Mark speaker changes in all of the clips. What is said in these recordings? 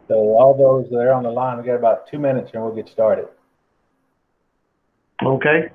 Speaker 1: So all those that are on the line, we got about 2 minutes and we'll get started.
Speaker 2: Okay.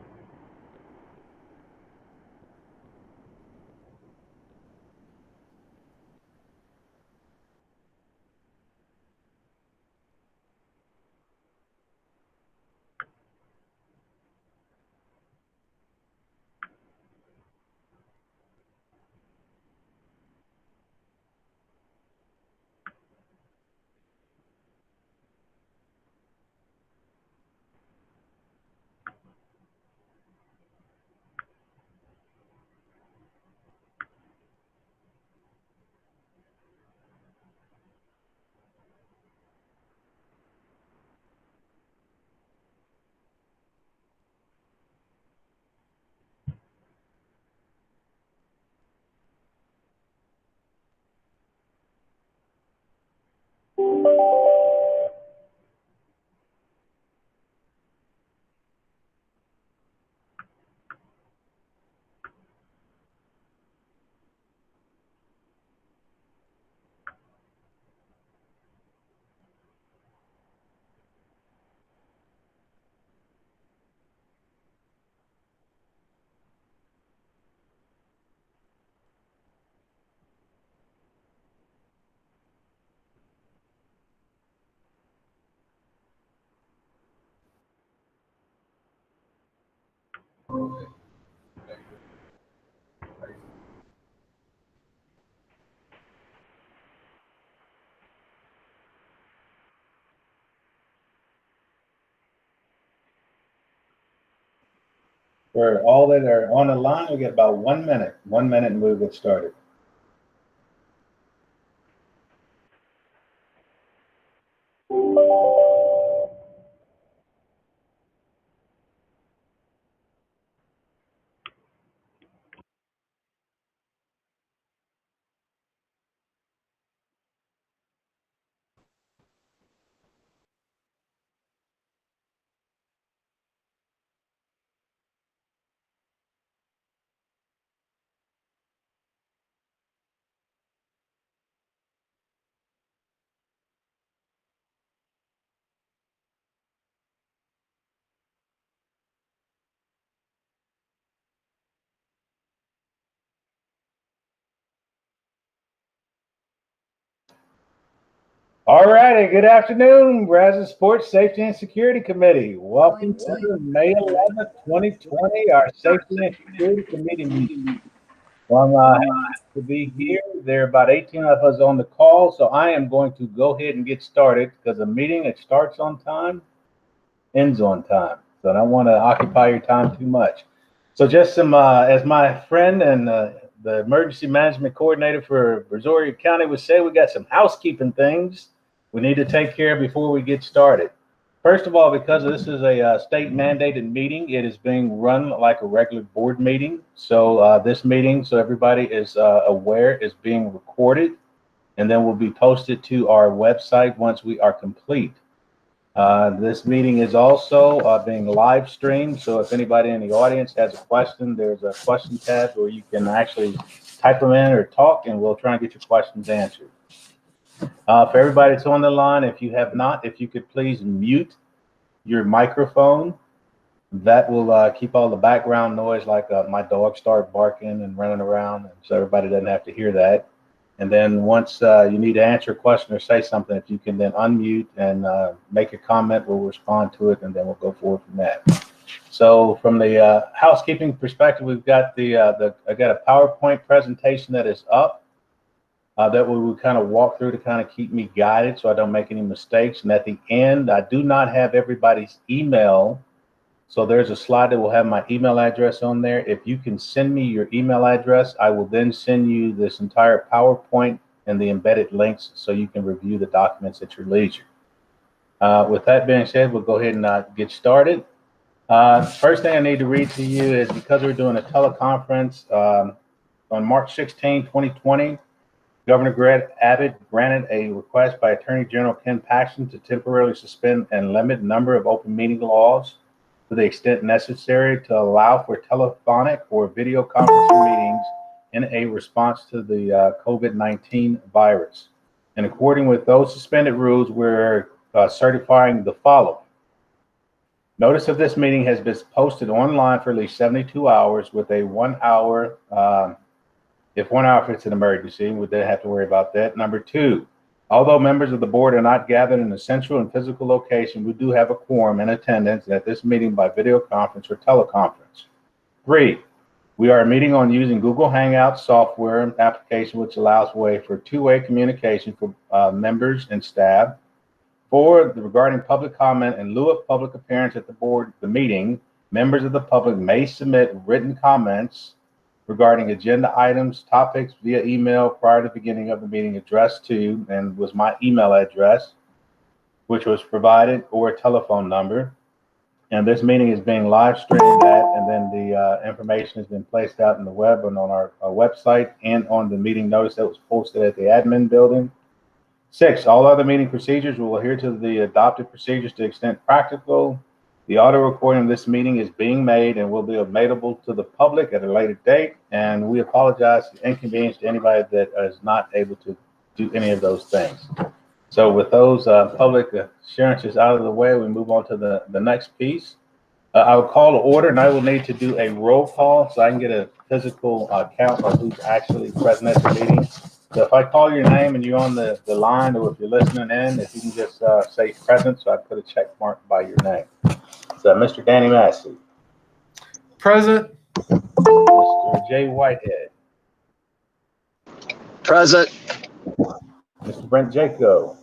Speaker 1: For all that are on the line, we get about 1 minute. 1 minute and we'll get started. All righty, good afternoon, Brazosport Safety and Security Committee. Welcome to May 11th, 2020, our Safety and Security Committee meeting. Well, I'm happy to be here. There are about 18 of us on the call, so I am going to go ahead and get started because a meeting that starts on time ends on time. So I don't want to occupy your time too much. So just some, as my friend and the emergency management coordinator for Brazoria County would say, we got some housekeeping things we need to take care of before we get started. First of all, because this is a state mandated meeting, it is being run like a regular board meeting. So this meeting, so everybody is aware, is being recorded and then will be posted to our website once we are complete. This meeting is also being live streamed. So if anybody in the audience has a question, there's a question tab where you can actually type them in or talk and we'll try and get your questions answered. For everybody that's on the line, if you have not, if you could please mute your microphone, that will keep all the background noise, like my dog start barking and running around, so everybody doesn't have to hear that. And then once you need to answer a question or say something, if you can then unmute and make a comment, we'll respond to it, and then we'll go forward from that. So from the housekeeping perspective, we've got I got a PowerPoint presentation that is up. That we will kind of walk through to kind of keep me guided so I don't make any mistakes. And at the end, I do not have everybody's email. So there's a slide that will have my email address on there. If you can send me your email address, I will then send you this entire PowerPoint and the embedded links so you can review the documents at your leisure. With that being said, we'll go ahead and get started. First thing I need to read to you is, because we're doing a teleconference on March 16, 2020, Governor Greg Abbott granted a request by Attorney General Ken Paxton to temporarily suspend and limit number of open meeting laws to the extent necessary to allow for telephonic or video conferencing meetings in a response to the COVID-19 virus. In according with those suspended rules, we're certifying the following. Notice of this meeting has been posted online for at least 72 hours with a 1 hour, if 1 hour fits an emergency, we didn't have to worry about that. Number two, although members of the board are not gathered in a central and physical location, we do have a quorum in attendance at this meeting by video conference or teleconference. Three, we are meeting on using Google Hangouts software application, which allows way for two-way communication for members and staff. Four, regarding public comment, in lieu of public appearance at the meeting, members of the public may submit written comments regarding agenda items, topics via email prior to the beginning of the meeting addressed to, and was my email address, which was provided, or a telephone number. And this meeting is being live streamed and then the information has been placed out in the web and on our website and on the meeting notice that was posted at the admin building. 6, all other meeting procedures will adhere to the adopted procedures to the extent practical. The audio recording of this meeting is being made and will be available to the public at a later date. And we apologize for inconvenience to anybody that is not able to do any of those things. So with those public assurances out of the way, we move on to the next piece. I will call to order, and I will need to do a roll call so I can get a physical count of who's actually present at the meeting. So if I call your name and you're on the line, or if you're listening in, if you can just say present, so I put a check mark by your name. So Mr. Danny Massey.
Speaker 2: Present.
Speaker 1: Mr. Jay Whitehead.
Speaker 3: Present.
Speaker 1: Mr. Brent Jaco.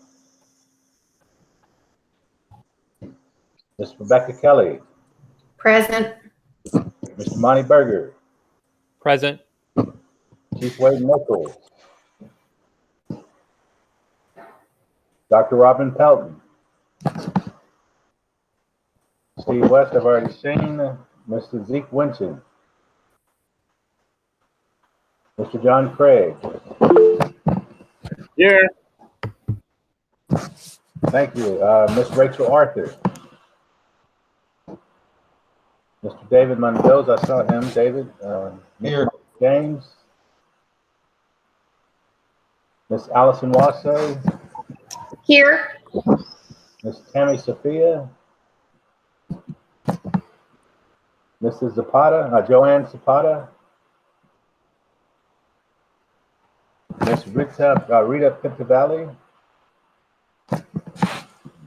Speaker 1: Ms. Rebecca Kelly.
Speaker 4: Present.
Speaker 1: Mr. Monty Berger.
Speaker 2: Present.
Speaker 1: Chief Wade Nichols. Dr. Robin Pelton. Steve West, I've already seen. Mr. Zeke Winton. Mr. John Craig.
Speaker 5: Here.
Speaker 1: Thank you. Ms. Rachel Arthur. Mr. David Mendoza, I saw him. David.
Speaker 2: Here.
Speaker 1: James. Miss Allison Wasso.
Speaker 4: Here.
Speaker 1: Miss Tammy Sophia. Mrs. Zapata, Joanne Zapata. Miss Rita Pintavalli.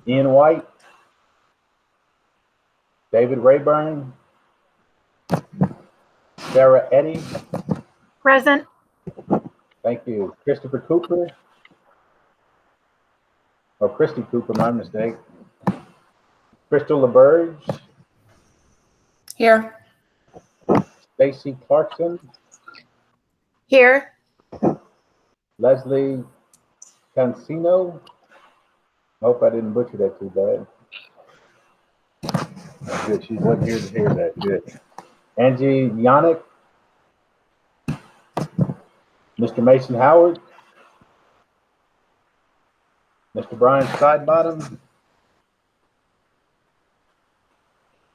Speaker 1: Ian White. David Rayburn. Sarah Eddy.
Speaker 4: Present.
Speaker 1: Thank you. Christopher Cooper. Or Christy Cooper, my mistake. Crystal LaBerge.
Speaker 4: Here.
Speaker 1: Stacy Clarkson.
Speaker 4: Here.
Speaker 1: Leslie Cancino. I hope I didn't butcher that too bad. Good. She wasn't here to hear that. Good. Angie Yannick. Mr. Mason Howard. Mr. Brian Sidebottom.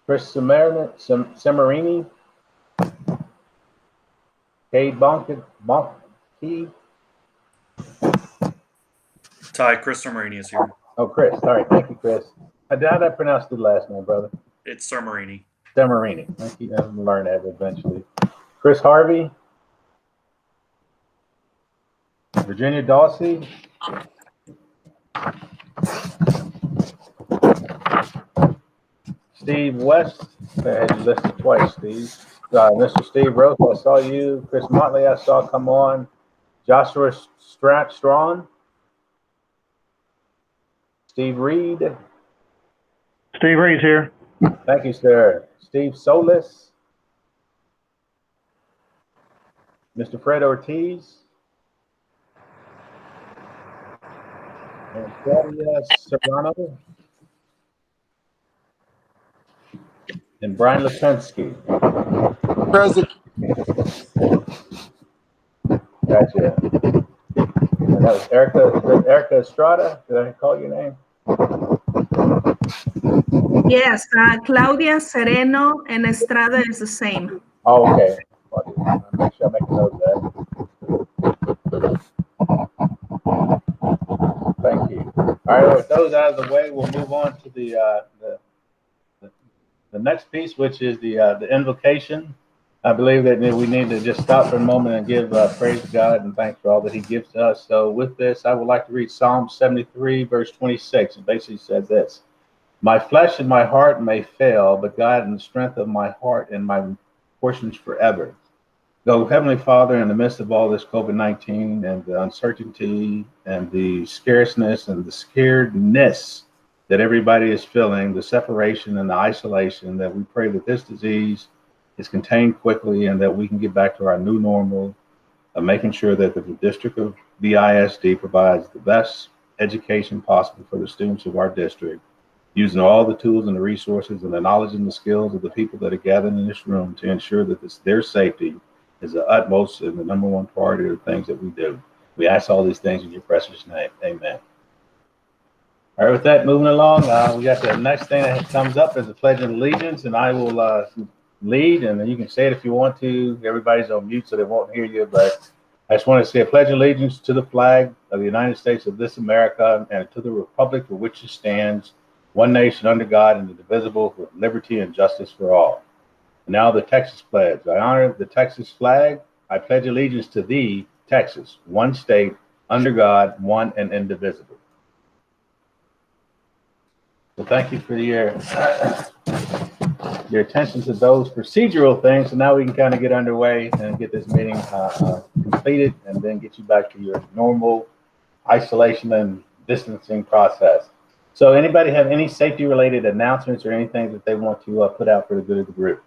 Speaker 1: Chris Samarini. Cade Bonke.
Speaker 5: Ty, Chris Samarini is here.
Speaker 1: Oh, Chris. All right. Thank you, Chris. How did I pronounce the last name, brother?
Speaker 5: It's Samarini.
Speaker 1: Samarini. Thank you. I'll learn that eventually. Chris Harvey. Virginia Dawsey. Steve West. I had you listed twice, Steve. Mr. Steve Roth, I saw you. Chris Motley, I saw come on. Joshua Strawn. Steve Reed.
Speaker 6: Steve Reed's here.
Speaker 1: Thank you, sir. Steve Solis. Mr. Fred Ortiz. And Claudia Serrano. And Brian Lipinski.
Speaker 2: Present.
Speaker 1: Gotcha. And that was Erica Estrada. Did I call your name?
Speaker 7: Yes, Claudia Sereno and Estrada is the same.
Speaker 1: Oh, okay. I'll make sure I make a note of that. All right, with those out of the way, we'll move on to the next piece, which is the invocation. I believe that we need to just stop for a moment and give praise to God and thanks for all that He gives to us. So with this, I would like to read Psalm 73, verse 26. It basically says this: "My flesh and my heart may fail, but God and the strength of my heart and my portions forever." So, Heavenly Father, in the midst of all this COVID-19 and the uncertainty and the scarceness and the scaredness that everybody is feeling, the separation and the isolation, that we pray that this disease is contained quickly and that we can get back to our new normal of making sure that the district of the ISD provides the best education possible for the students of our district, using all the tools and the resources and the knowledge and the skills of the people that are gathered in this room to ensure that their safety is the utmost and the number one priority of the things that we do. We ask all these things in your precious name. Amen. All right, with that, moving along, we got the next thing that comes up is the Pledge of Allegiance, and I will lead, and you can say it if you want to. Everybody's on mute, so they won't hear you, but I just want to say a pledge of allegiance to the flag of the United States of this America and to the republic for which it stands, one nation under God, and indivisible, with liberty and justice for all. Now the Texas pledge. I honor the Texas flag. I pledge allegiance to thee, Texas, one state, under God, one and indivisible. So thank you for your attention to those procedural things. So now we can kind of get underway and get this meeting completed and then get you back to your normal isolation and distancing process. So anybody have any safety related announcements or anything that they want to put out for the good of the group?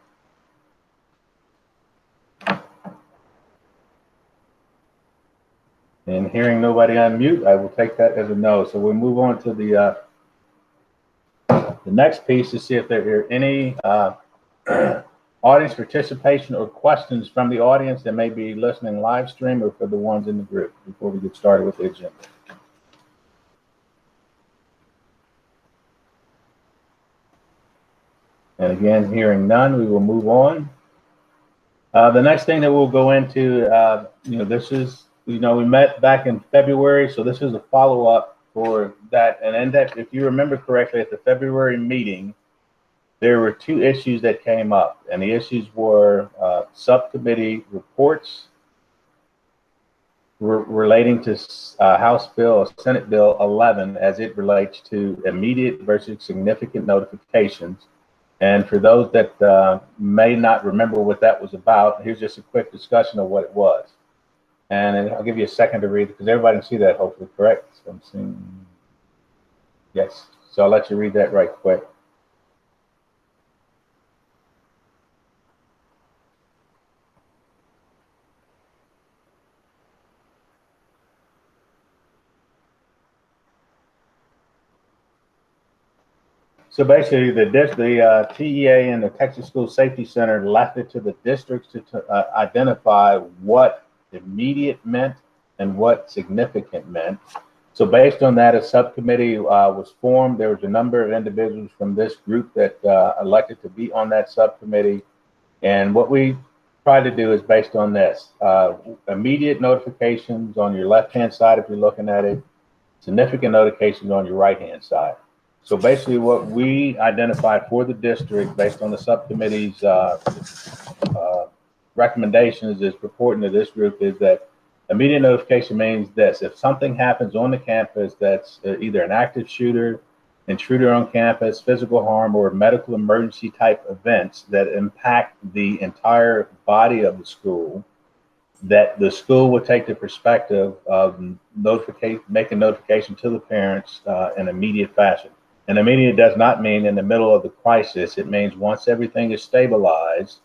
Speaker 1: And hearing nobody unmute, I will take that as a no. So we'll move on to the next piece to see if there are any audience participation or questions from the audience that may be listening live stream or for the ones in the group before we get started with the agenda. And again, hearing none, we will move on. The next thing that we'll go into, this is, we met back in February, so this is a follow-up for that. And in that, if you remember correctly, at the February meeting, there were two issues that came up, and the issues were subcommittee reports relating to House Bill or Senate Bill 11 as it relates to immediate versus significant notifications. And for those that may not remember what that was about, here's just a quick discussion of what it was. And I'll give you a second to read it because everybody can see that, hopefully, correct? So I'm seeing, yes. So I'll let you read that right quick. So basically, the TEA and the Texas School Safety Center left it to the districts to identify what immediate meant and what significant meant. So based on that, a subcommittee was formed. There was a number of individuals from this group that elected to be on that subcommittee. And what we try to do is based on this. Immediate notifications on your left-hand side if you're looking at it, significant notifications on your right-hand side. So basically what we identified for the district based on the subcommittee's recommendations is reporting to this group is that immediate notification means this: if something happens on the campus that's either an active shooter, intruder on campus, physical harm, or medical emergency type events that impact the entire body of the school, that the school would take the perspective of making notification to the parents in immediate fashion. And immediate does not mean in the middle of the crisis. It means once everything is stabilized,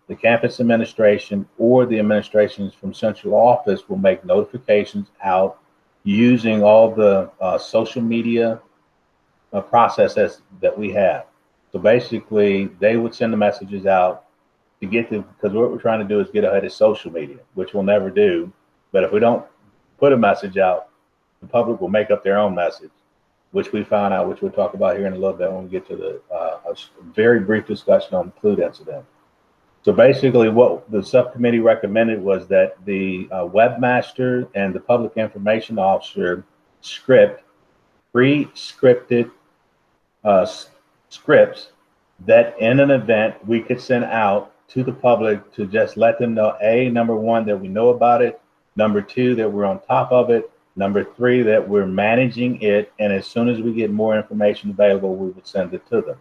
Speaker 1: the campus administration or the administrations from central office will make notifications out using all the social media processes that we have. So basically, they would send the messages out to get to, because what we're trying to do is get ahead of social media, which we'll never do. But if we don't put a message out, the public will make up their own message, which we found out, which we'll talk about here in a little bit when we get to the a very brief discussion on the Clute incident. So basically what the subcommittee recommended was that the webmaster and the public information officer script pre-scripted scripts that in an event we could send out to the public to just let them know, number one, that we know about it, number two, that we're on top of it, number three, that we're managing it, and as soon as we get more information available, we would send it to them.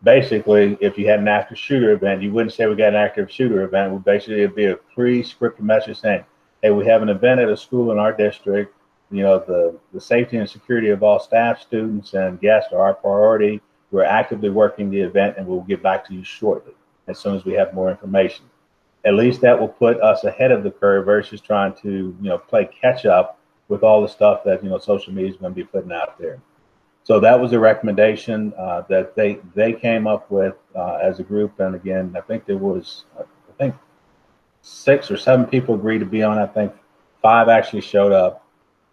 Speaker 1: Basically, if you had an active shooter event, you wouldn't say we got an active shooter event. It'd be a pre-scripted message saying, hey, we have an event at a school in our district. You know, the safety and security of all staff, students, and guests are our priority. We're actively working the event, and we'll get back to you shortly as soon as we have more information. At least that will put us ahead of the curve versus trying to, play catch up with all the stuff that, social media is going to be putting out there. So that was a recommendation that they came up with as a group. And again, I think there was, 6 or 7 people agreed to be on. I think 5 actually showed up.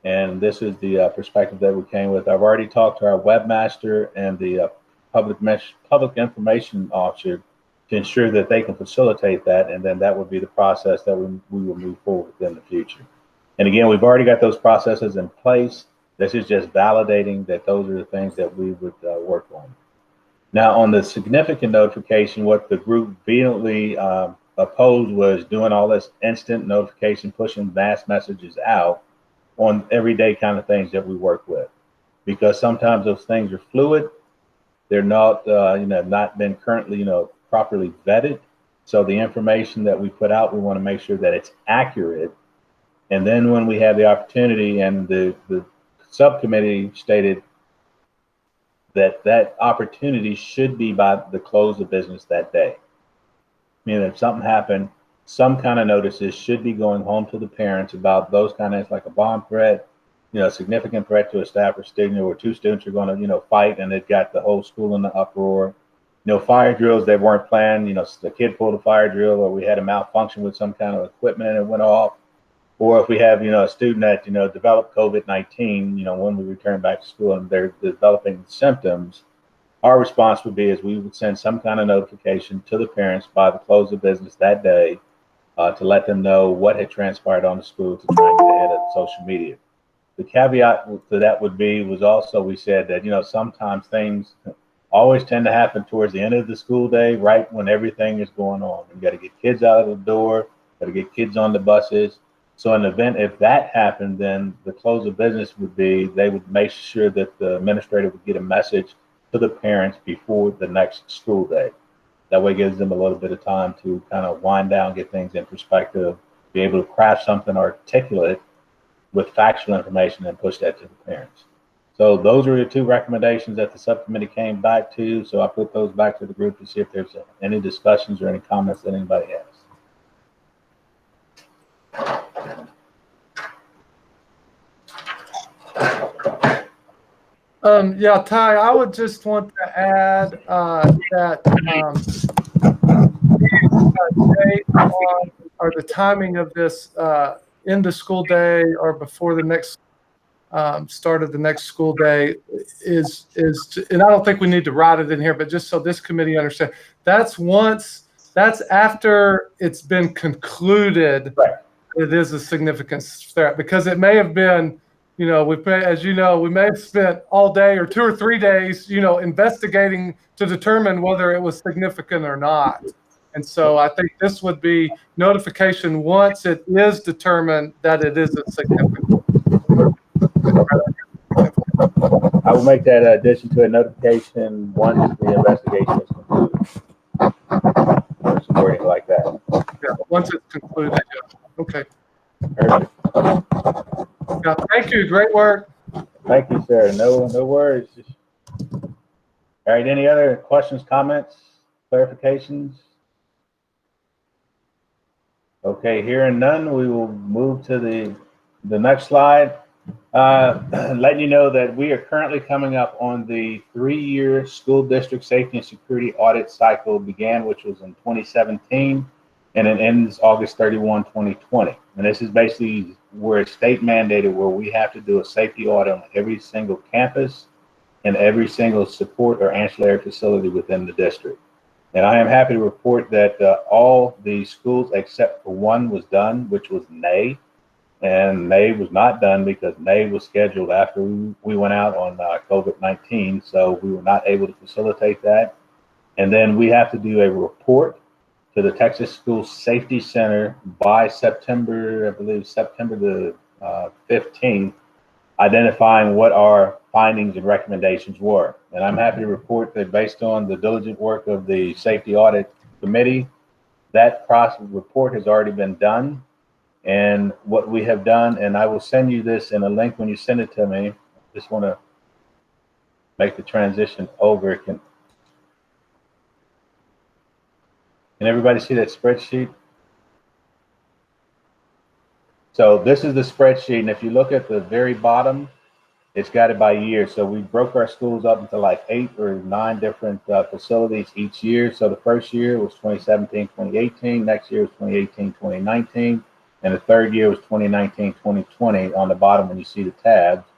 Speaker 1: And this is the perspective that we came with. I've already talked to our webmaster and the public information officer to ensure that they can facilitate that. And then that would be the process that we will move forward with in the future. And again, we've already got those processes in place. This is just validating that those are the things that we would work on. Now, on the significant notification, what the group vehemently opposed was doing all this instant notification, pushing mass messages out on everyday kind of things that we work with, because sometimes those things are fluid. They're not, not been currently, properly vetted. So the information that we put out, we want to make sure that it's accurate. And then when we have the opportunity, and the subcommittee stated that opportunity should be by the close of business that day. Meaning if something happened, some kind of notices should be going home to the parents about those kind of things, like a bomb threat, significant threat to a staff or student, or 2 students are going to, fight, and it got the whole school in the uproar. Fire drills that weren't planned, the kid pulled a fire drill, or we had a malfunction with some kind of equipment and it went off. Or if we have, a student that, developed COVID-19, when we return back to school and they're developing symptoms, our response would be is we would send some kind of notification to the parents by the close of business that day to let them know what had transpired on the school to try and get ahead of social media. The caveat to that was also, we said that, sometimes things always tend to happen towards the end of the school day, right when everything is going on. You got to get kids out of the door, got to get kids on the buses. So in the event, if that happened, then the close of business would be, they would make sure that the administrator would get a message to the parents before the next school day. That way it gives them a little bit of time to kind of wind down, get things in perspective, be able to craft something articulate with factual information and push that to the parents. So those are the 2 recommendations that the subcommittee came back to. So I put those back to the group to see if there's any discussions or any comments that anybody has.
Speaker 2: Yeah, Ty, I would just want to add that date or the timing of this end of school day or before the next start of the next school day is, and I don't think we need to write it in here, but just so this committee understands, that's after it's been concluded. Right. It is a significant threat, because it may have been, we may have spent all day or 2 or 3 days, investigating to determine whether it was significant or not. And so I think this would be notification once it is determined that it is a significant.
Speaker 1: I will make that addition to a notification once the investigation is concluded. Or some wording like that.
Speaker 2: Yeah, once it's concluded. Yeah. Okay.
Speaker 1: Perfect.
Speaker 2: Yeah, thank you. Great work.
Speaker 1: Thank you, sir. No worries. All right. Any other questions, comments, clarifications? Okay. Hearing none, we will move to the next slide. Letting you know that we are currently coming up on the 3-year school district safety and security audit cycle began, which was in 2017, and it ends August 31, 2020. And this is basically where it's state mandated, where we have to do a safety audit on every single campus and every single support or ancillary facility within the district. And I am happy to report that all the schools except for one was done, which was NA. and NAVE was not done because NAVE was scheduled after we went out on COVID-19, so we were not able to facilitate that. And then we have to do a report to the Texas School Safety Center by September, I believe September the 15th, identifying what our findings and recommendations were. And I'm happy to report that based on the diligent work of the Safety Audit Committee, that report has already been done. And what we have done, and I will send you this in a link when you send it to me. Just want to make the transition over. Can everybody see that spreadsheet? So this is the spreadsheet, and if you look at the very bottom, it's got it by year. So we broke our schools up into like 8 or 9 different facilities each year. So the first year was 2017, 2018. Next year was 2018, 2019. And the third year was 2019, 2020 on the bottom when you see the tabs.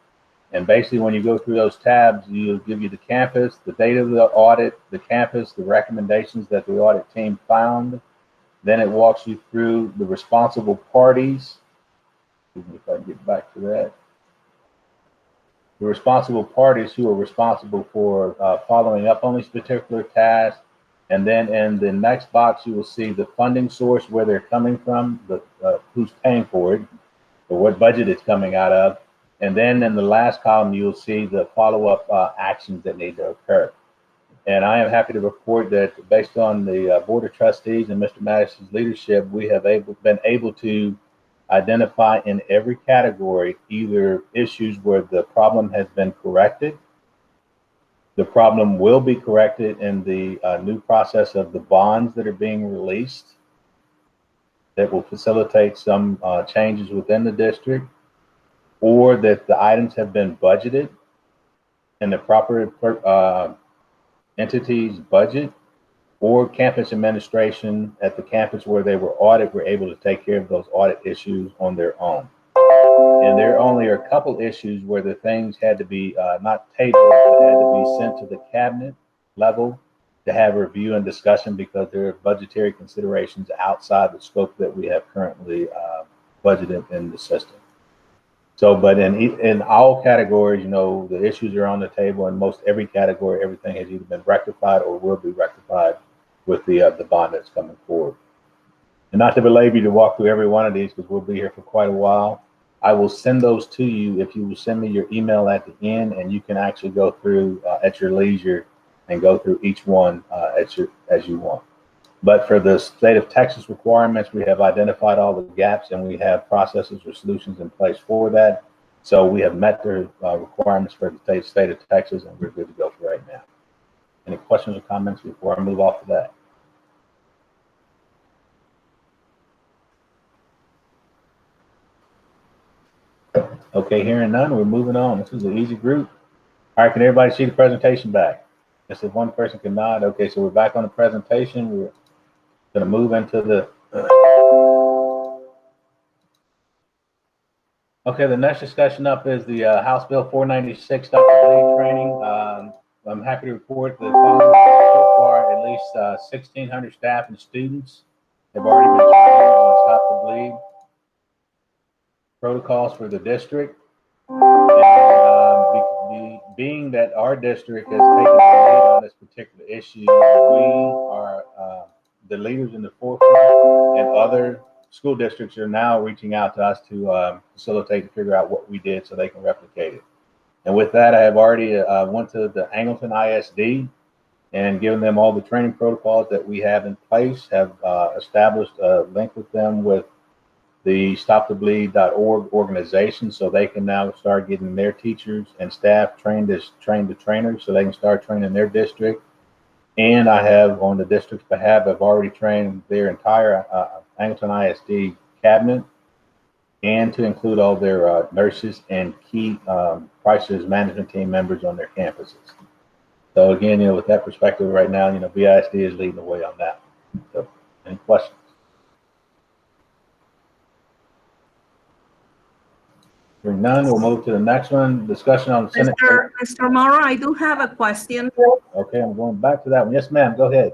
Speaker 1: And basically when you go through those tabs, you'll give you the campus, the date of the audit, the campus, the recommendations that the audit team found. Then it walks you through the responsible parties. Excuse me if I can get back to that. The responsible parties who are responsible for following up on these particular tasks. And then in the next box, you will see the funding source, where they're coming from, who's paying for it, or what budget it's coming out of. And then in the last column, you'll see the follow-up actions that need to occur. And I am happy to report that based on the Board of Trustees and Mr. Madison's leadership, we have been able to identify in every category either issues where the problem has been corrected, the problem will be corrected in the new process of the bonds that are being released that will facilitate some changes within the district, or that the items have been budgeted in the proper entity's budget, or campus administration at the campus where they were audited were able to take care of those audit issues on their own. And there only are a couple issues where the things had to be not tabled, but had to be sent to the cabinet level to have review and discussion because there are budgetary considerations outside the scope that we have currently budgeted in the system. So, but in all categories, you know, the issues are on the table. In most every category, everything has either been rectified or will be rectified with the bond that's coming forward. And not to belabor you to walk through every one of these because we'll be here for quite a while. I will send those to you if you will send me your email at the end, and you can actually go through at your leisure and go through each one as you want. But for the state of Texas requirements, we have identified all the gaps and we have processes or solutions in place for that. So we have met the requirements for the state of Texas, and we're good to go for right now. Any questions or comments before I move off of that? Okay, hearing none, we're moving on. This is an easy group. All right, can everybody see the presentation back? Just if one person can nod. Okay, so we're back on the presentation. We're going to move into the okay, the next discussion up is the House Bill 496 Stop the Bleed training. I'm happy to report that so far at least 1,600 staff and students have already been trained on Stop the Bleed protocols for the district. And, being that our district has taken the lead on this particular issue, we are the leaders in the forefront, and other school districts are now reaching out to us to facilitate and figure out what we did so they can replicate it. And with that, I have already went to the Angleton ISD and given them all the training protocols that we have in place, have established a link with them with the stopthebleed.org organization, so they can now start getting their teachers and staff trained as train the trainers so they can start training their district. And I have, on the district's behalf, I've already trained their entire Angleton ISD cabinet, and to include all their nurses and key crisis management team members on their campuses. So again, you know, with that perspective right now, you know, BISD is leading the way on that. So any questions? Hearing none, we'll move to the next one. Discussion on the Senate.
Speaker 7: Mr. Morrow, I do have a question.
Speaker 1: Okay, I'm going back to that one. Yes, ma'am. Go ahead.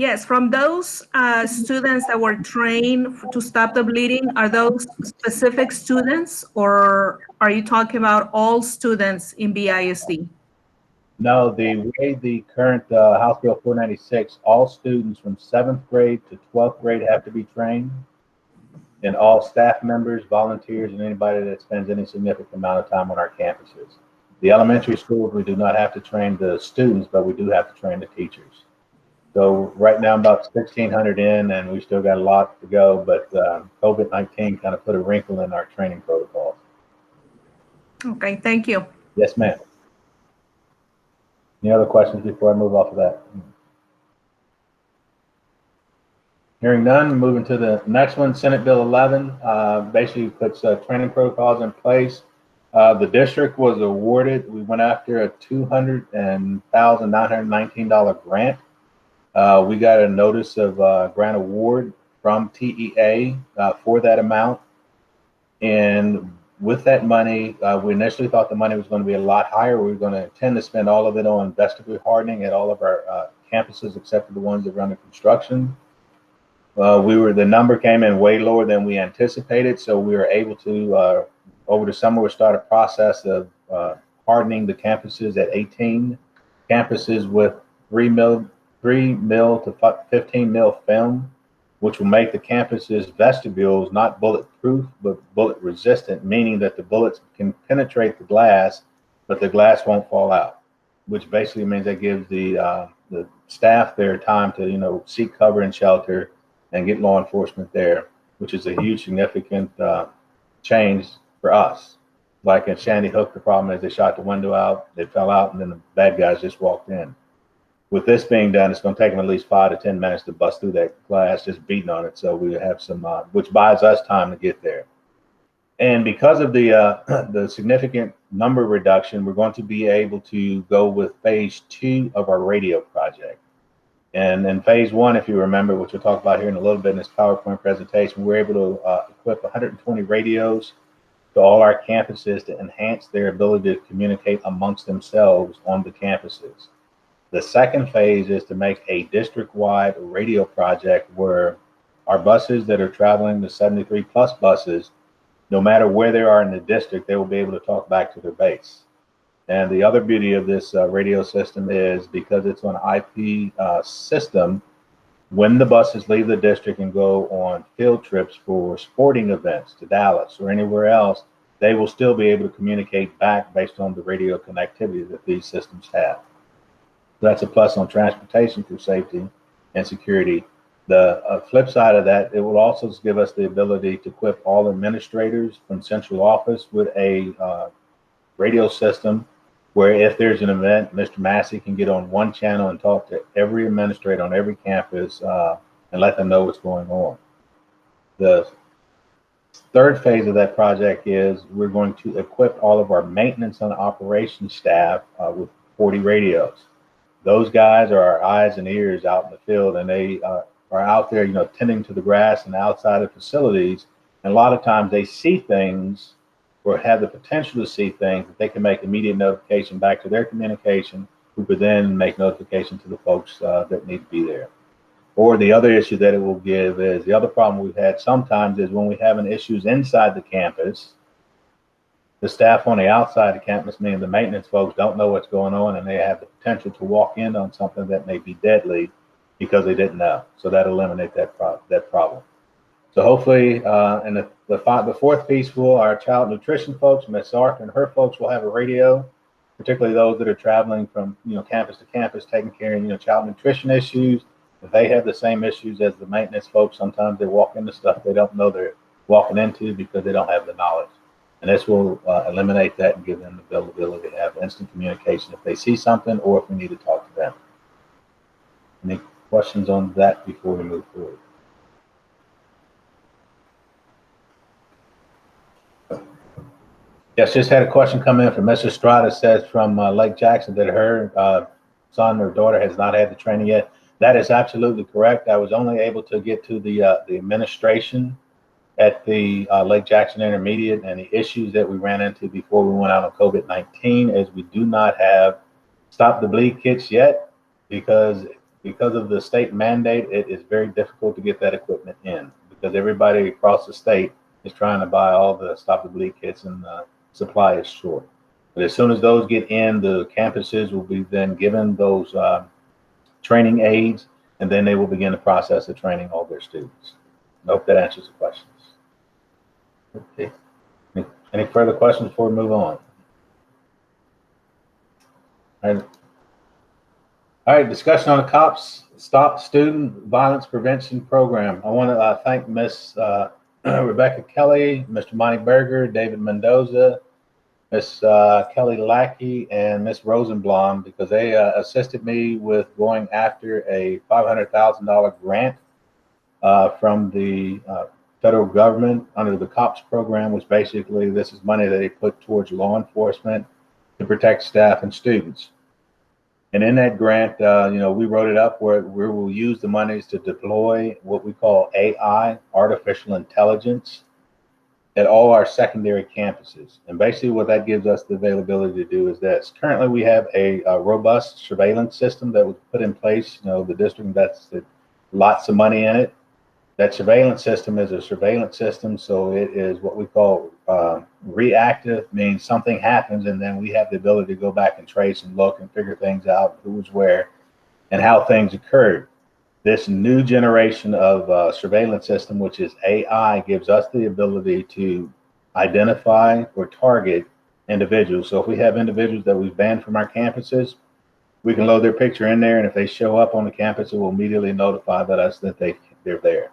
Speaker 7: Yes, from those students that were trained to stop the bleeding, are those specific students, or are you talking about all students in BISD?
Speaker 1: No, the way the current House Bill 496, all students from 7th grade to 12th grade have to be trained, and all staff members, volunteers, and anybody that spends any significant amount of time on our campuses. The elementary schools, we do not have to train the students, but we do have to train the teachers. So right now, about 1,600 in, and we still got a lot to go, but COVID-19 kind of put a wrinkle in our training protocols.
Speaker 7: Okay, thank you.
Speaker 1: Yes, ma'am. Any other questions before I move off of that? Hearing none, moving to the next one, Senate Bill 11, basically puts training protocols in place. The district was awarded, we went after a $200,919 grant. We got a notice of grant award from TEA for that amount. And with that money, we initially thought the money was going to be a lot higher. We were going to intend to spend all of it on vestibule hardening at all of our campuses, except for the ones that are under construction. The number came in way lower than we anticipated, so we were able to, over the summer, we started a process of hardening the campuses at 18 campuses with 3 mil to 15 mil film, which will make the campuses vestibules not bulletproof, but bullet resistant, meaning that the bullets can penetrate the glass, but the glass won't fall out, which basically means that gives the staff their time to, seek cover and shelter and get law enforcement there, which is a huge significant change for us. Like in Sandy Hook, the problem is they shot the window out, they fell out, and then the bad guys just walked in. With this being done, it's going to take them at least 5 to 10 minutes to bust through that glass, just beating on it. So we have some, which buys us time to get there. And because of the significant number reduction, we're going to be able to go with phase 2 of our radio project. And in phase 1, if you remember, which we'll talk about here in a little bit in this PowerPoint presentation, we're able to equip 120 radios to all our campuses to enhance their ability to communicate amongst themselves on the campuses. The second phase is to make a district-wide radio project where our buses that are traveling, the 73 plus buses, no matter where they are in the district, they will be able to talk back to their base. And the other beauty of this radio system is because it's an IP system, when the buses leave the district and go on field trips for sporting events to Dallas or anywhere else, they will still be able to communicate back based on the radio connectivity that these systems have. That's a plus on transportation for safety and security. The flip side of that, it will also give us the ability to equip all administrators from central office with a radio system where if there's an event, Mr. Massey can get on one channel and talk to every administrator on every campus and let them know what's going on. The third phase of that project is we're going to equip all of our maintenance and operations staff with 40 radios. Those guys are our eyes and ears out in the field, and they are out there, tending to the grass and outside of facilities. And a lot of times they see things or have the potential to see things that they can make immediate notification back to their communication, who could then make notification to the folks that need to be there. Or the other issue that it will give is the other problem we've had sometimes is when we have issues inside the campus, the staff on the outside of the campus, meaning the maintenance folks, don't know what's going on, and they have the potential to walk in on something that may be deadly because they didn't know. So that eliminates that problem. So hopefully, and the fourth piece will, our child nutrition folks, Ms. Ark and her folks will have a radio, particularly those that are traveling from campus to campus, taking care of child nutrition issues. If they have the same issues as the maintenance folks, sometimes they walk into stuff they don't know they're walking into because they don't have the knowledge. And this will eliminate that and give them the ability to have instant communication if they see something or if we need to talk to them. Any questions on that before we move forward? Yes, just had a question come in from Mr. Estrada. Says from Lake Jackson that her son or daughter has not had the training yet. That is absolutely correct. I was only able to get to the administration at the Lake Jackson Intermediate, and the issues that we ran into before we went out on COVID-19 is we do not have stop the bleed kits yet, because because of the state mandate, it is very difficult to get that equipment in because everybody across the state is trying to buy all the stop the bleed kits and the supply is short. But as soon as those get in, the campuses will be then given those training aids, and then they will begin the process of training all their students. I hope that answers the questions. Okay. Any further questions before we move on? All right, discussion on the COPS Stop Student Violence Prevention Program. I want to thank Miss Rebecca Kelly, Mr. Monty Berger, David Mendoza, Miss Kelly Lackey, and Miss Rosenblum, because they assisted me with going after a $500,000 grant from the federal government under the COPS program, which basically this is money that they put towards law enforcement to protect staff and students. And in that grant, we wrote it up where we will use the monies to deploy what we call AI, artificial intelligence, at all our secondary campuses. And basically what that gives us the availability to do is this. Currently we have a robust surveillance system that was put in place. The district invested lots of money in it. That surveillance system is a surveillance system, so it is what we call reactive, means something happens and then we have the ability to go back and trace and look and figure things out, who was where and how things occurred. This new generation of surveillance system, which is AI, gives us the ability to identify or target individuals. So if we have individuals that we've banned from our campuses, we can load their picture in there, and if they show up on the campus, it will immediately notify us that they're there.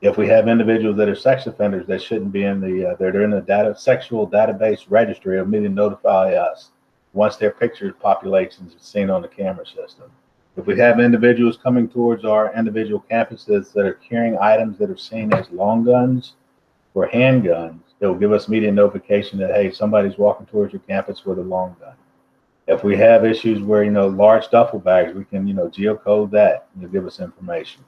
Speaker 1: If we have individuals that are sex offenders that shouldn't be in they're in the sexual database registry, it'll immediately notify us once their picture populations is seen on the camera system. If we have individuals coming towards our individual campuses that are carrying items that are seen as long guns or handguns, it will give us immediate notification that, hey, somebody's walking towards your campus with a long gun. If we have issues where, large duffel bags, we can, geocode that and it'll give us information.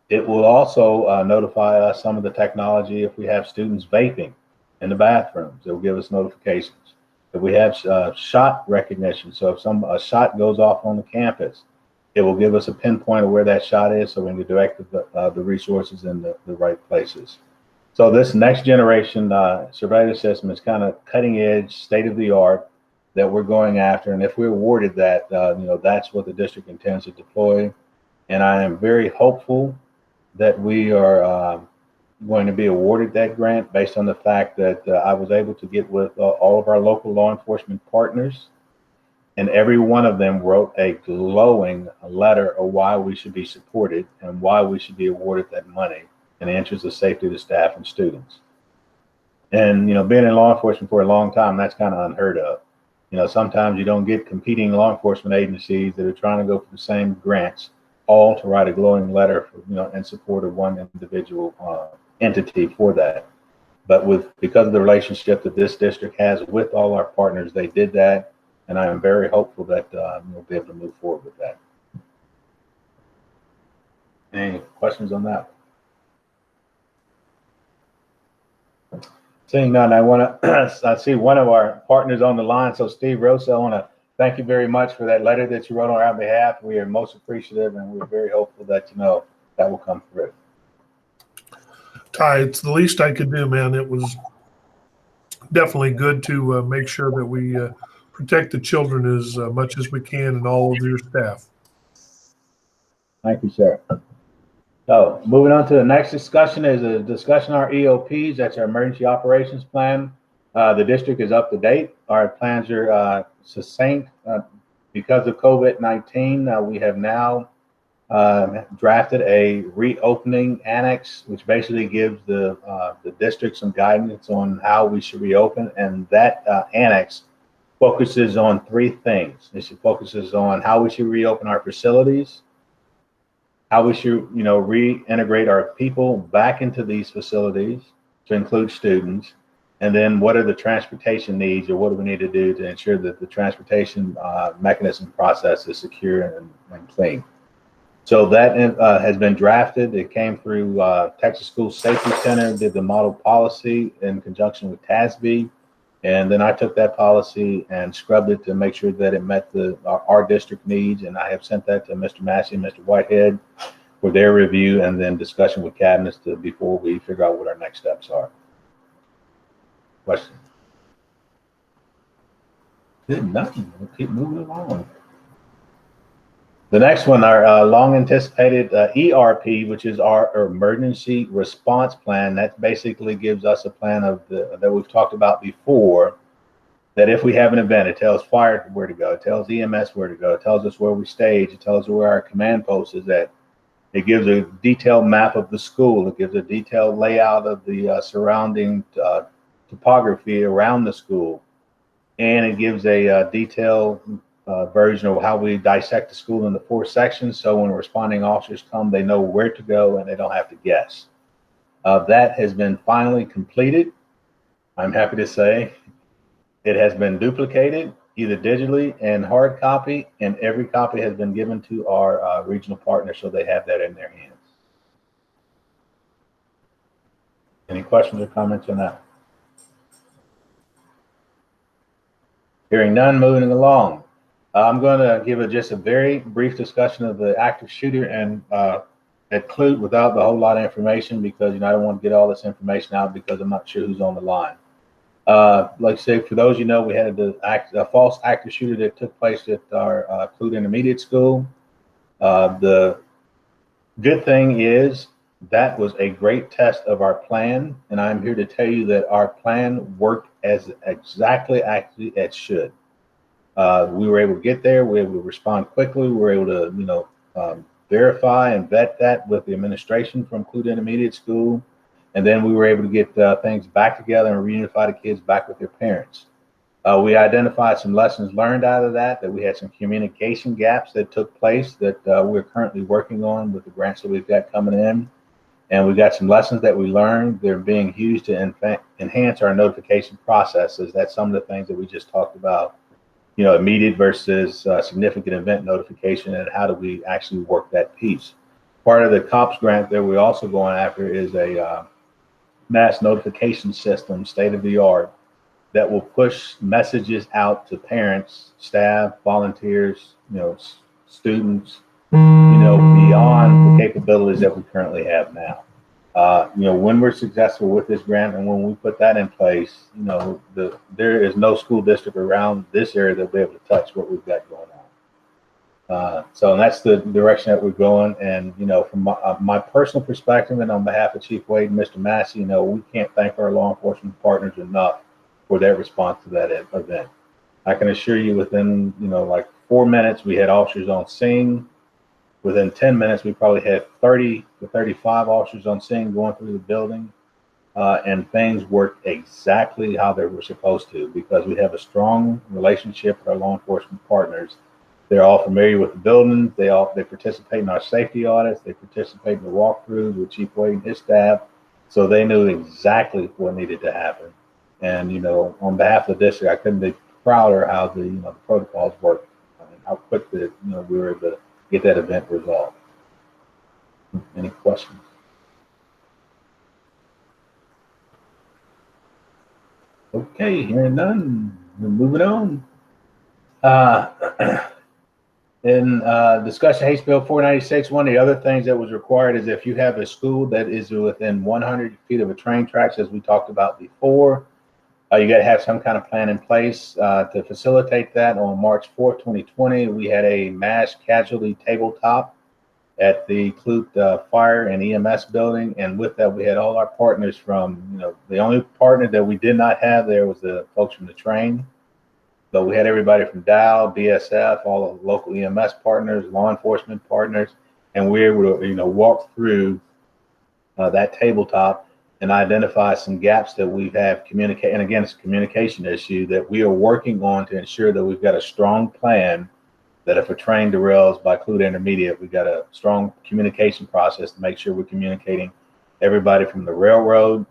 Speaker 1: It will also notify us some of the technology if we have students vaping in the bathrooms. It will give us notifications. If we have shot recognition, so if a shot goes off on the campus, it will give us a pinpoint of where that shot is so we can direct the resources in the right places. So this next generation surveillance system is kind of cutting edge, state of the art that we're going after. And if we're awarded that, that's what the district intends to deploy. And I am very hopeful that we are going to be awarded that grant based on the fact that I was able to get with all of our local law enforcement partners, and every one of them wrote a glowing letter of why we should be supported and why we should be awarded that money in the interest of safety of the staff and students. And, being in law enforcement for a long time, that's kind of unheard of. Sometimes you don't get competing law enforcement agencies that are trying to go for the same grants, all to write a glowing letter for, in support of one individual entity for that. But because of the relationship that this district has with all our partners, they did that. And I am very hopeful that we'll be able to move forward with that. Any questions on that? Seeing none, I see one of our partners on the line. So Steve Rosa, I want to thank you very much for that letter that you wrote on our behalf. We are most appreciative, and we're very hopeful that that will come through.
Speaker 3: Ty, it's the least I could do, man. It was definitely good to make sure that we protect the children as much as we can and all of your staff.
Speaker 1: Thank you, sir. So moving on to the next discussion is a discussion of our EOPs. That's our emergency operations plan. The district is up to date. Our plans are succinct. Because of COVID-19, we have now drafted a reopening annex, which basically gives the district some guidance on how we should reopen. And that annex focuses on three things. It focuses on how we should reopen our facilities, how we should, reintegrate our people back into these facilities to include students, and then what are the transportation needs, or what do we need to do to ensure that the transportation mechanism process is secure and clean. So that has been drafted. It came through Texas School Safety Center, did the model policy in conjunction with TASB. And then I took that policy and scrubbed it to make sure that it met our district needs. And I have sent that to Mr. Massey and Mr. Whitehead for their review and then discussion with cabinets before we figure out what our next steps are. Question? Good, nothing. We'll keep moving along. The next one, our long anticipated ERP, which is our emergency response plan. That basically gives us a plan of that we've talked about before, that if we have an event, it tells fire where to go, it tells EMS where to go, it tells us where we stage, it tells us where our command post is at. It gives a detailed map of the school. It gives a detailed layout of the surrounding topography around the school. And it gives a detailed version of how we dissect the school into 4 sections. So when responding officers come, they know where to go and they don't have to guess. That has been finally completed. I'm happy to say it has been duplicated, either digitally and hard copy, and every copy has been given to our regional partners so they have that in their hands. Any questions or comments on that? Hearing none, moving along. I'm going to give just a very brief discussion of the active shooter and at Clute without the whole lot of information, because I don't want to get all this information out because I'm not sure who's on the line. Like I say, for those we had a false active shooter that took place at our Clute Intermediate School. The good thing is that was a great test of our plan, and I'm here to tell you that our plan worked as exactly actually it should. We were able to get there. We were able to respond quickly. We were able to, verify and vet that with the administration from Clute Intermediate School. And then we were able to get things back together and reunify the kids back with their parents. We identified some lessons learned out of that we had some communication gaps that took place that we're currently working on with the grants that we've got coming in. And we got some lessons that we learned. They're being used to enhance our notification processes. That's some of the things that we just talked about. Immediate versus significant event notification, and how do we actually work that piece. Part of the COPS grant that we're also going after is a mass notification system, state of the art, that will push messages out to parents, staff, volunteers, students, beyond the capabilities that we currently have now. When we're successful with this grant and when we put that in place, there is no school district around this area that'll be able to touch what we've got going on. So that's the direction that we're going. And, from my personal perspective and on behalf of Chief Wade and Mr. Massey, we can't thank our law enforcement partners enough for their response to that event. I can assure you within, like 4 minutes, we had officers on scene. Within 10 minutes, we probably had 30 to 35 officers on scene going through the building, and things worked exactly how they were supposed to, because we have a strong relationship with our law enforcement partners. They're all familiar with the building. They participate in our safety audits. They participate in the walkthroughs with Chief Wade and his staff, so they knew exactly what needed to happen. And on behalf of the district, I couldn't be prouder how the protocols worked and how quickly we were able to get that event resolved. Any questions? Okay, hearing none, we're moving on. In discussion House Bill 496, one of the other things that was required is if you have a school that is within 100 feet of a train tracks, as we talked about before, you got to have some kind of plan in place to facilitate that. On March 4th, 2020, we had a mass casualty tabletop at the Clute Fire and EMS building. And with that, we had all our partners from, the only partner that we did not have there was the folks from the train. But we had everybody from Dow, BSF, all the local EMS partners, law enforcement partners, and we were able to, walk through that tabletop and identify some gaps that we have communicate. And again, it's a communication issue that we are working on to ensure that we've got a strong plan that if a train derails by Clute Intermediate, we've got a strong communication process to make sure we're communicating everybody from the railroad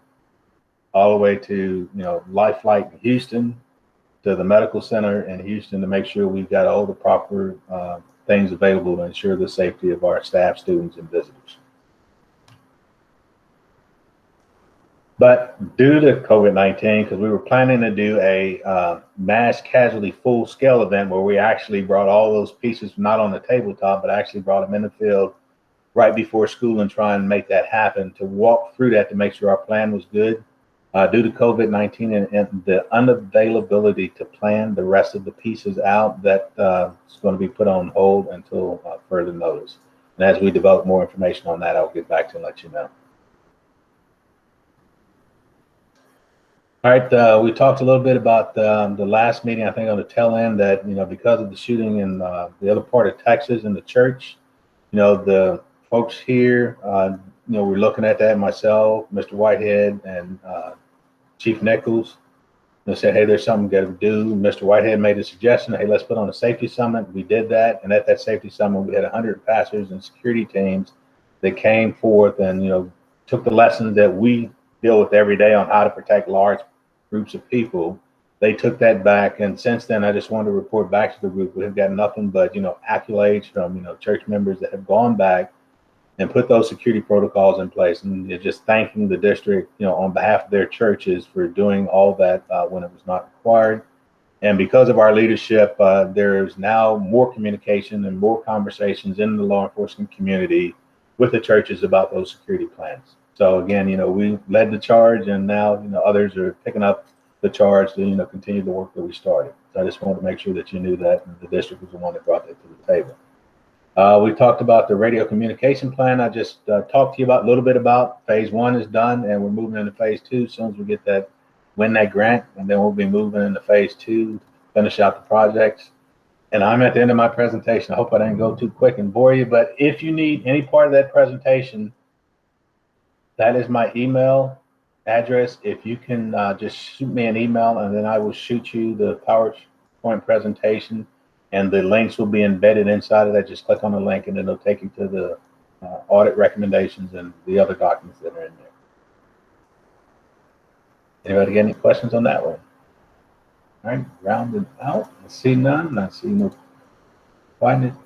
Speaker 1: all the way to, Life Flight in Houston to the medical center in Houston to make sure we've got all the proper things available to ensure the safety of our staff, students, and visitors. But due to COVID-19, because we were planning to do a mass casualty full scale event where we actually brought all those pieces, not on the tabletop, but actually brought them in the field right before school and try and make that happen, to walk through that to make sure our plan was good. Due to COVID-19 and the unavailability to plan the rest of the pieces out, that is going to be put on hold until further notice. And as we develop more information on that, I'll get back to you and let you know. All right, we talked a little bit about the last meeting, I think on the tail end, that, you know, because of the shooting in the other part of Texas in the church, you know, the folks here, you know, we're looking at that, myself, Mr. Whitehead, and Chief Nichols. They said, hey, there's something got to do. Mr. Whitehead made a suggestion, hey, let's put on a safety summit. We did that, and at that safety summit, we had 100 pastors and security teams that came forth and, you know, took the lessons that we deal with every day on how to protect large groups of people. They took that back, and since then, I just wanted to report back to the group. We've got nothing but, you know, accolades from, you know, church members that have gone back and put those security protocols in place, and just thanking the district, you know, on behalf of their churches for doing all that when it was not required. And because of our leadership, there is now more communication and more conversations in the law enforcement community with the churches about those security plans. So again, you know, we led the charge, and now, you know, others are picking up the charge to, you know, continue the work that we started. So I just wanted to make sure that you knew that the district was the one that brought that to the table. We talked about the radio communication plan. I just talked to you about a little bit about phase 1 is done, and we're moving into phase 2 as soon as we get that, win that grant, and then we'll be moving into phase 2, finish out the projects. And I'm at the end of my presentation. I hope I didn't go too quick and bore you, but if you need any part of that presentation, that is my email address. If you can just shoot me an email, and then I will shoot you the PowerPoint presentation, and the links will be embedded inside of that. Just click on the link, and it'll take you to the audit recommendations and the other documents that are in there. Anybody got any questions on that one? All right, rounded out. I see none. I see no finding.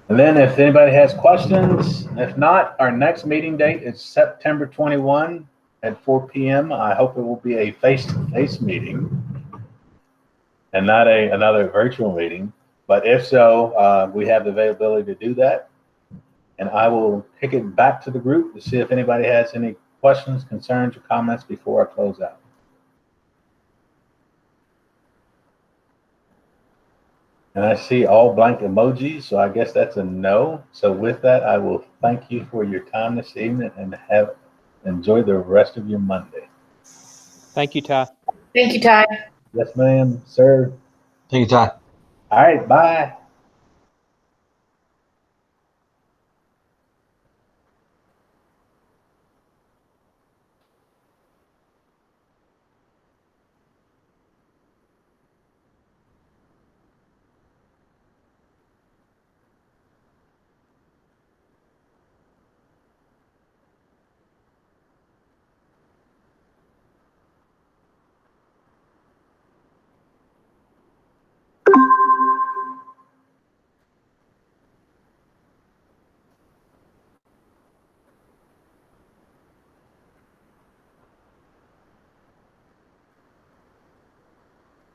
Speaker 1: And then if anybody has questions, if not, our next meeting date is September 21 at 4 p.m. I hope it will be a face-to-face meeting and not another virtual meeting. But if so, we have the availability to do that. And I will kick it back to the group to see if anybody has any questions, concerns, or comments before I close out. And I see all blank emojis, so I guess that's a no. So with that, I will thank you for your time this evening, and enjoy the rest of your Monday.
Speaker 8: Thank you, Ty.
Speaker 4: Thank you, Ty.
Speaker 1: Yes, ma'am, sir.
Speaker 9: Thank you, Ty.
Speaker 1: All right, bye.